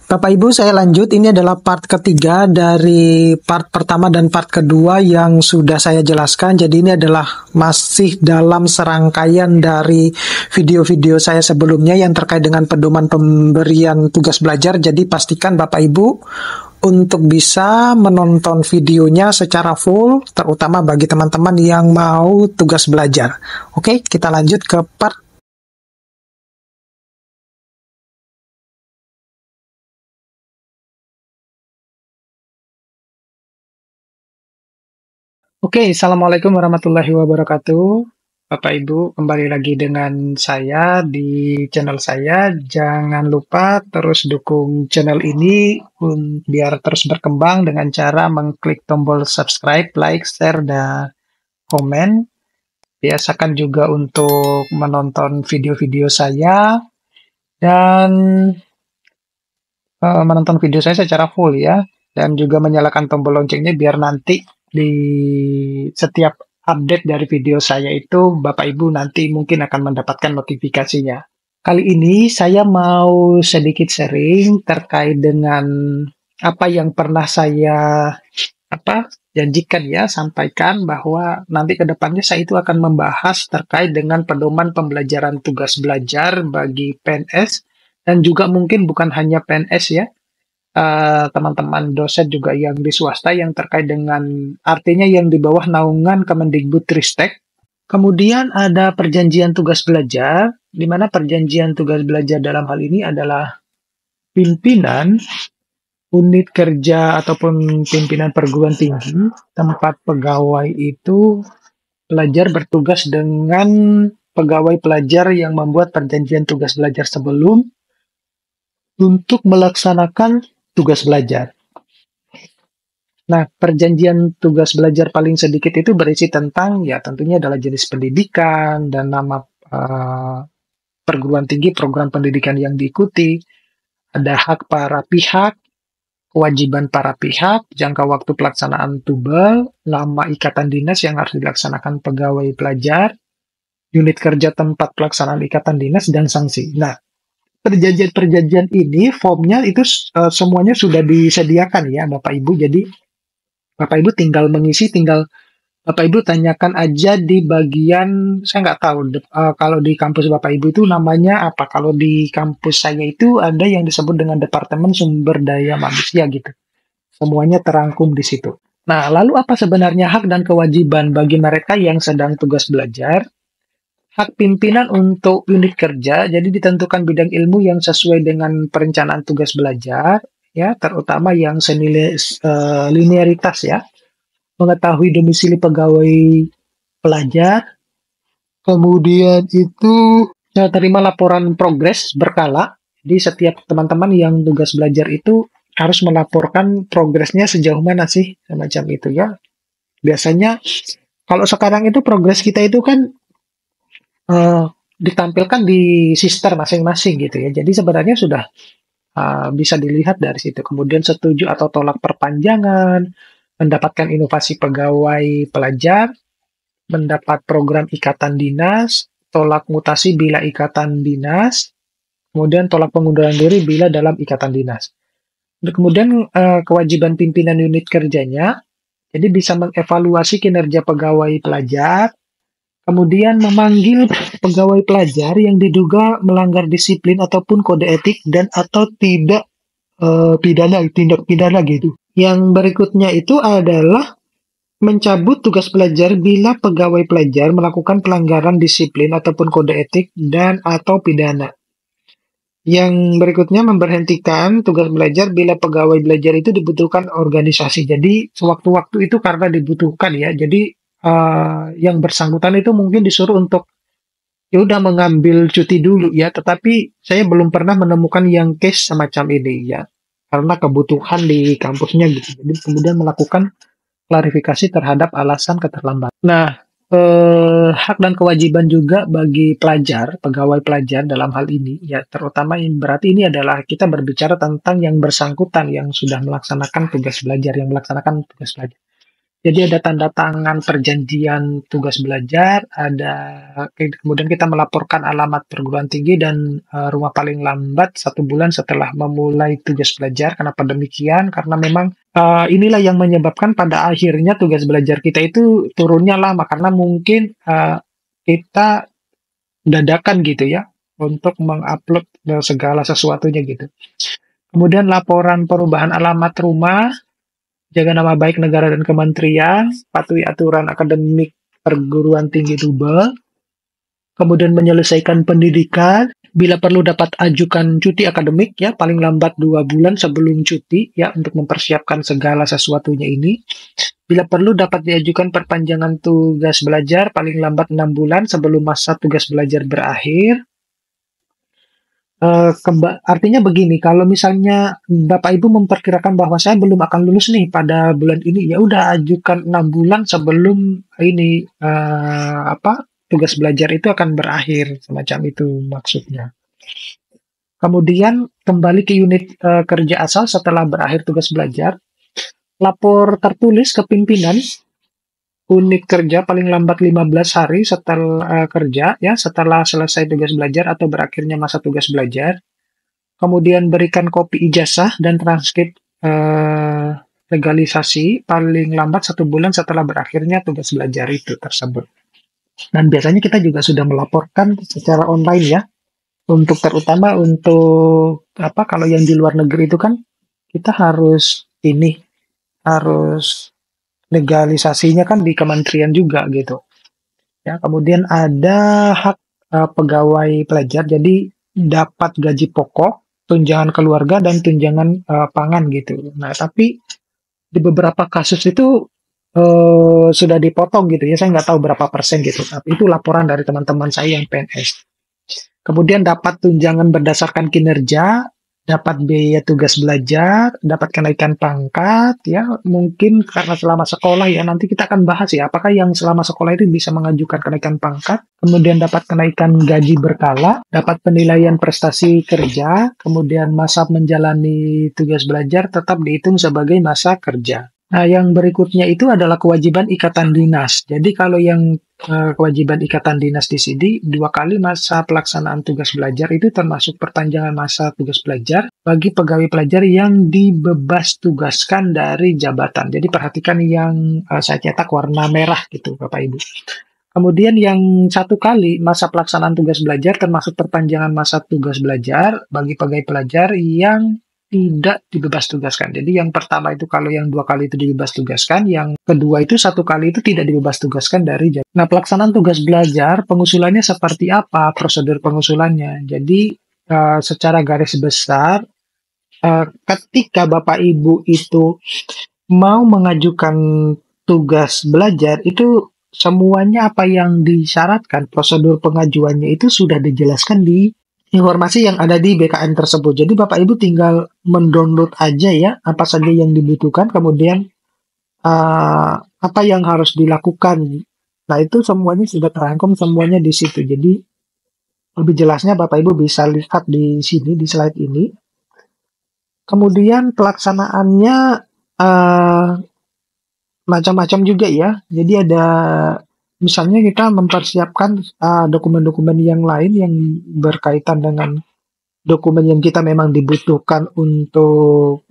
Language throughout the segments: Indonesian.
Bapak Ibu, saya lanjut. Ini adalah part ketiga dari part pertama dan part kedua yang sudah saya jelaskan. Jadi ini adalah masih dalam serangkaian dari video-video saya sebelumnya yang terkait dengan pedoman pemberian tugas belajar. Jadi pastikan Bapak Ibu untuk bisa menonton videonya secara full, terutama bagi teman-teman yang mau tugas belajar. Oke, kita lanjut ke part. Oke, Assalamualaikum warahmatullahi wabarakatuh. Bapak Ibu, kembali lagi dengan saya di channel saya. Jangan lupa terus dukung channel ini biar terus berkembang dengan cara mengklik tombol subscribe, like, share, dan komen. Biasakan juga untuk menonton video-video saya dan menonton video saya secara full ya. Dan juga menyalakan tombol loncengnya biar nanti di setiap update dari video saya itu Bapak Ibu nanti mungkin akan mendapatkan notifikasinya. Kali ini saya mau sedikit sharing terkait dengan apa yang pernah saya janjikan ya, sampaikan bahwa nanti ke depannya saya itu akan membahas terkait dengan pedoman pembelajaran tugas belajar bagi PNS dan juga mungkin bukan hanya PNS ya, teman-teman dosen juga yang di swasta yang terkait dengan artinya yang di bawah naungan Kemendikbudristek. Kemudian ada perjanjian tugas belajar, di mana perjanjian tugas belajar dalam hal ini adalah pimpinan unit kerja ataupun pimpinan perguruan tinggi tempat pegawai itu pelajar bertugas dengan pegawai pelajar yang membuat perjanjian tugas belajar sebelum untuk melaksanakan tugas belajar. Nah, perjanjian tugas belajar paling sedikit itu berisi tentang ya tentunya adalah jenis pendidikan dan nama perguruan tinggi, program pendidikan yang diikuti, ada hak para pihak, kewajiban para pihak, jangka waktu pelaksanaan tubal, nama ikatan dinas yang harus dilaksanakan pegawai pelajar, unit kerja tempat pelaksanaan ikatan dinas, dan sanksi. Nah, perjanjian-perjanjian ini formnya itu semuanya sudah disediakan ya Bapak Ibu. Jadi Bapak Ibu tinggal mengisi, tinggal Bapak Ibu tanyakan aja di bagian, saya nggak tahu kalau di kampus Bapak Ibu itu namanya apa. Kalau di kampus saya itu ada yang disebut dengan Departemen Sumber Daya Manusia gitu. Semuanya terangkum di situ. Nah, lalu apa sebenarnya hak dan kewajiban bagi mereka yang sedang tugas belajar? Hak pimpinan untuk unit kerja, jadi ditentukan bidang ilmu yang sesuai dengan perencanaan tugas belajar, ya, terutama yang senilai linearitas ya, mengetahui domisili pegawai pelajar, kemudian itu terima laporan progres berkala, jadi setiap teman-teman yang tugas belajar itu harus melaporkan progresnya sejauh mana sih, semacam itu ya. Biasanya kalau sekarang itu progres kita itu kan ditampilkan di sister masing-masing gitu ya. Jadi sebenarnya sudah bisa dilihat dari situ. Kemudian setuju atau tolak perpanjangan, mendapatkan inovasi pegawai pelajar, mendapat program ikatan dinas, tolak mutasi bila ikatan dinas, kemudian tolak pengunduran diri bila dalam ikatan dinas. Kemudian kewajiban pimpinan unit kerjanya, jadi bisa mengevaluasi kinerja pegawai pelajar, kemudian memanggil pegawai pelajar yang diduga melanggar disiplin ataupun kode etik dan atau tidak tindak pidana gitu. Yang berikutnya itu adalah mencabut tugas belajar bila pegawai pelajar melakukan pelanggaran disiplin ataupun kode etik dan atau pidana. Yang berikutnya memberhentikan tugas belajar bila pegawai belajar itu dibutuhkan organisasi. Jadi sewaktu-waktu itu karena dibutuhkan ya. Jadi yang bersangkutan itu mungkin disuruh untuk ya udah mengambil cuti dulu ya, tetapi saya belum pernah menemukan yang case semacam ini ya, karena kebutuhan di kampusnya gitu. Jadi kemudian melakukan klarifikasi terhadap alasan keterlambatan. Nah, hak dan kewajiban juga bagi pelajar, pegawai pelajar dalam hal ini ya, terutama yang berarti ini adalah kita berbicara tentang yang bersangkutan yang sudah melaksanakan tugas belajar, yang melaksanakan tugas belajar. Jadi ada tanda tangan perjanjian tugas belajar, kemudian kita melaporkan alamat perguruan tinggi dan rumah paling lambat 1 bulan setelah memulai tugas belajar. Kenapa demikian? Karena memang inilah yang menyebabkan pada akhirnya tugas belajar kita itu turunnya lama karena mungkin kita dadakan gitu ya untuk mengupload segala sesuatunya gitu. Kemudian laporan perubahan alamat rumah, jaga nama baik negara dan kementerian, patuhi aturan akademik perguruan tinggi Tuba, kemudian menyelesaikan pendidikan, bila perlu dapat ajukan cuti akademik ya, paling lambat 2 bulan sebelum cuti ya, untuk mempersiapkan segala sesuatunya ini. Bila perlu dapat diajukan perpanjangan tugas belajar paling lambat 6 bulan sebelum masa tugas belajar berakhir. Artinya begini, kalau misalnya Bapak Ibu memperkirakan bahwa saya belum akan lulus nih pada bulan ini, ya udah ajukan 6 bulan sebelum ini tugas belajar itu akan berakhir, semacam itu maksudnya. Kemudian kembali ke unit kerja asal setelah berakhir tugas belajar, lapor tertulis ke pimpinan unit kerja paling lambat 15 hari setelah kerja ya, setelah selesai tugas belajar atau berakhirnya masa tugas belajar. Kemudian berikan kopi ijazah dan transkrip legalisasi paling lambat 1 bulan setelah berakhirnya tugas belajar itu tersebut. Dan biasanya kita juga sudah melaporkan secara online ya, terutama untuk kalau yang di luar negeri itu kan kita harus legalisasinya kan di kementerian juga gitu. Ya, kemudian ada hak pegawai pelajar, jadi dapat gaji pokok, tunjangan keluarga dan tunjangan pangan gitu. Nah, tapi di beberapa kasus itu sudah dipotong gitu ya. Saya nggak tahu berapa persen gitu. Tapi itu laporan dari teman-teman saya yang PNS. Kemudian dapat tunjangan berdasarkan kinerja, dapat biaya tugas belajar, dapat kenaikan pangkat, ya mungkin karena selama sekolah ya, nanti kita akan bahas ya, apakah yang selama sekolah itu bisa mengajukan kenaikan pangkat, kemudian dapat kenaikan gaji berkala, dapat penilaian prestasi kerja, kemudian masa menjalani tugas belajar tetap dihitung sebagai masa kerja. Nah, yang berikutnya itu adalah kewajiban ikatan dinas. Jadi kalau yang kewajiban ikatan dinas di sini 2 kali masa pelaksanaan tugas belajar itu termasuk perpanjangan masa tugas belajar bagi pegawai pelajar yang dibebas tugaskan dari jabatan. Jadi perhatikan yang saya cetak warna merah gitu Bapak Ibu. Kemudian yang 1 kali masa pelaksanaan tugas belajar termasuk perpanjangan masa tugas belajar bagi pegawai pelajar yang tidak dibebas tugaskan. Jadi yang pertama itu kalau yang 2 kali itu dibebas tugaskan, yang kedua itu 1 kali itu tidak dibebas tugaskan dari jabatan. Nah, pelaksanaan tugas belajar, pengusulannya seperti apa? Prosedur pengusulannya. Jadi secara garis besar, ketika Bapak Ibu itu mau mengajukan tugas belajar, itu semuanya apa yang disyaratkan, prosedur pengajuannya itu sudah dijelaskan di informasi yang ada di BKN tersebut. Jadi Bapak Ibu tinggal mendownload aja ya apa saja yang dibutuhkan, kemudian apa yang harus dilakukan. Nah, itu semuanya sudah terangkum semuanya di situ. Jadi lebih jelasnya Bapak Ibu bisa lihat di sini di slide ini. Kemudian pelaksanaannya macam-macam juga ya. Jadi ada misalnya kita mempersiapkan dokumen-dokumen yang lain yang berkaitan dengan dokumen yang kita memang dibutuhkan untuk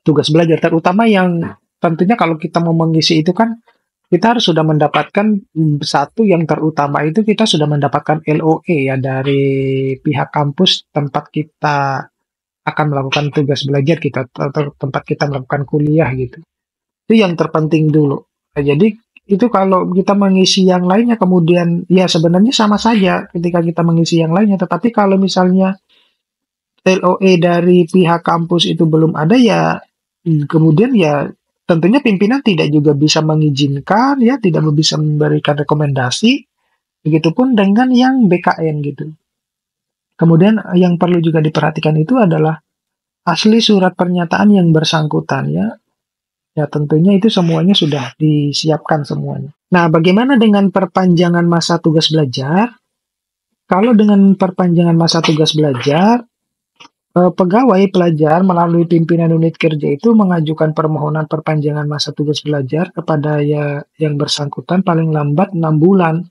tugas belajar, terutama yang tentunya kalau kita mau mengisi itu kan kita harus sudah mendapatkan satu yang terutama itu kita sudah mendapatkan LOE ya dari pihak kampus tempat kita akan melakukan tugas belajar kita atau tempat kita melakukan kuliah gitu. Itu yang terpenting dulu. Nah, jadi itu kalau kita mengisi yang lainnya kemudian ya sebenarnya sama saja ketika kita mengisi yang lainnya, tetapi kalau misalnya LOE dari pihak kampus itu belum ada ya kemudian ya tentunya pimpinan tidak juga bisa mengizinkan ya, tidak bisa memberikan rekomendasi, begitupun dengan yang BKN gitu. Kemudian yang perlu juga diperhatikan itu adalah asli surat pernyataan yang bersangkutan ya. Ya tentunya itu semuanya sudah disiapkan semuanya. Nah, bagaimana dengan perpanjangan masa tugas belajar? Kalau dengan perpanjangan masa tugas belajar, Pegawai pelajar melalui pimpinan unit kerja itu mengajukan permohonan perpanjangan masa tugas belajar kepada yang bersangkutan paling lambat 6 bulan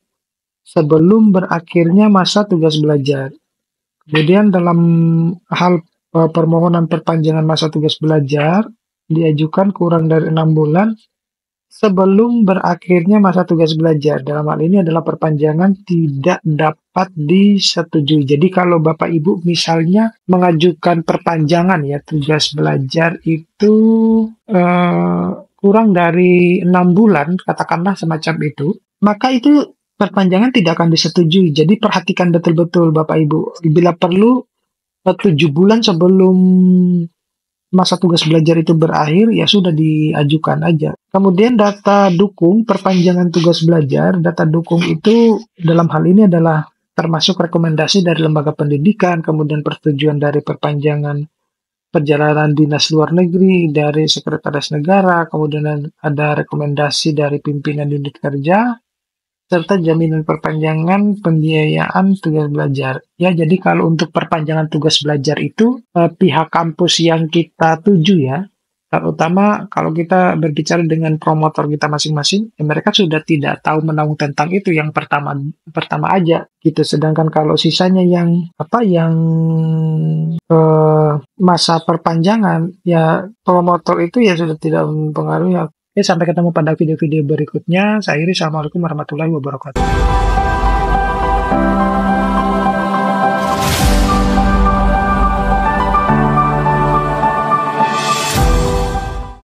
sebelum berakhirnya masa tugas belajar. Kemudian dalam hal permohonan perpanjangan masa tugas belajar diajukan kurang dari 6 bulan sebelum berakhirnya masa tugas belajar. Dalam hal ini adalah perpanjangan tidak dapat disetujui. Jadi kalau Bapak Ibu misalnya mengajukan perpanjangan ya tugas belajar itu kurang dari 6 bulan, katakanlah semacam itu, maka itu perpanjangan tidak akan disetujui. Jadi perhatikan betul-betul Bapak Ibu. Bila perlu 7 bulan sebelum masa tugas belajar itu berakhir, ya sudah diajukan aja. Kemudian data dukung perpanjangan tugas belajar, data dukung itu dalam hal ini adalah termasuk rekomendasi dari lembaga pendidikan, kemudian persetujuan dari perpanjangan perjalanan dinas luar negeri, dari sekretaris negara, kemudian ada rekomendasi dari pimpinan unit kerja, serta jaminan perpanjangan pembiayaan tugas belajar. Ya, jadi kalau untuk perpanjangan tugas belajar itu pihak kampus yang kita tuju ya, terutama kalau kita berbicara dengan promotor kita masing-masing, ya mereka sudah tidak tahu menahu tentang itu yang pertama aja gitu. Sedangkan kalau sisanya yang masa perpanjangan, ya promotor itu ya sudah tidak mempengaruhi. Oke, sampai ketemu pada video-video berikutnya. Saya Iri, Assalamualaikum warahmatullahi wabarakatuh.